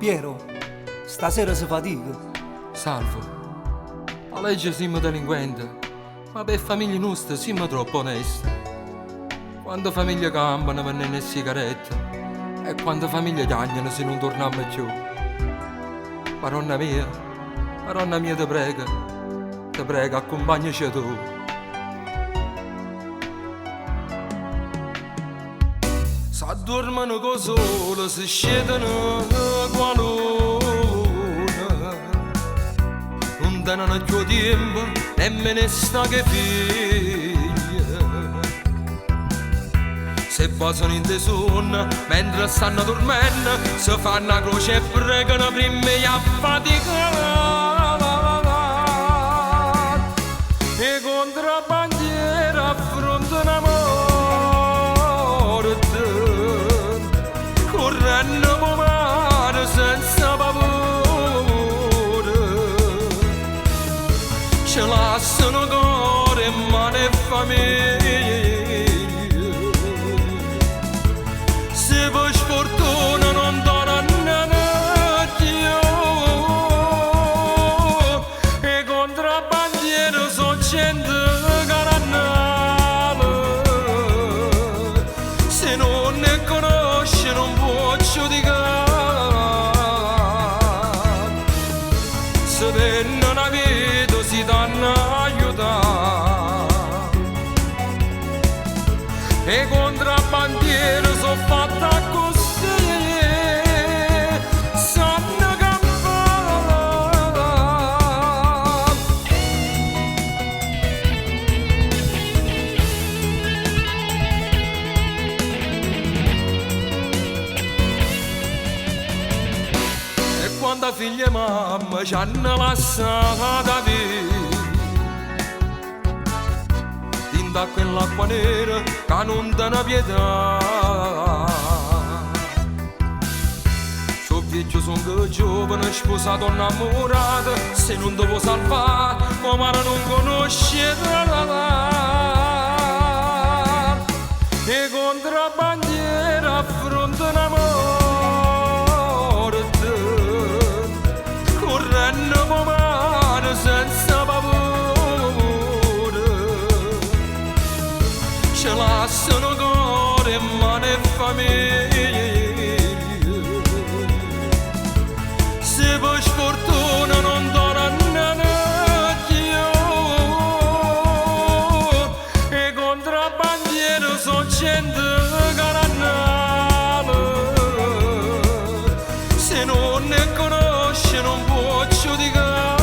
Piero, stasera si fatica. Salvo, a legge siamo delinquenti, ma per famiglie nostre siamo troppo onesti. Quando famiglie campano per le sigarette e quando famiglie piangono se non torniamo più. Maronna mia ti prego, accompagnaci tu. S'addormano con sole, si scedono qua luna. Non danno più tempo, nemmeno sta che figlia. Se posano in sonno, mentre stanno dormendo, si fanno la croce e pregano prima di affaticare. E contrabbandieri affrontano la morte, correndo per mare senza paura. Ce lasciano cuore, mano e famiglia. Se per sfortuna non tornano più, e contrabbandieri sono gente carannale. Se non ne conosce non può giudicare. Se venne una vita si danno a aiutare. E contrabbandieri sono fatta così, sanno campare. E quando figlia e mamma ci hanno lasciata via, da quell'acqua nera che non dà una pietà. So vecchio son che giovane, sposato innamorato, se non devo salvare, come non conosce. E contrabbandieri affrontano la morte, correndo per mare senza paura. Ce lasciano cuore, mano e famiglia. Se per sfortuna non tornano più, e contrabbandieri sono gente carannale. Se non ne conosce non può giudicare.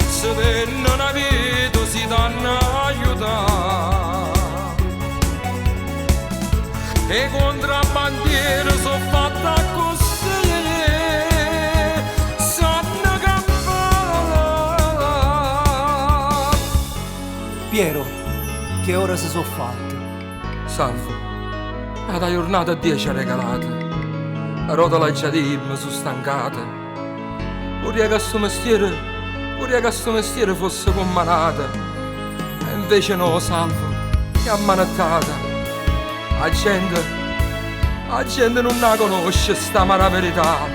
Se venne una vita si danno a aiutare. E contrabbandieri sono fatta così, sanno campare. Piero, che ora si sono fatte? Salvo, la giornata a 10 regalata, la rotola già di mi sono stancata. Vorrei che sto mestiere fosse commanata, e invece no, Salvo, è ammanettata. La gente non la conosce sta mala verità.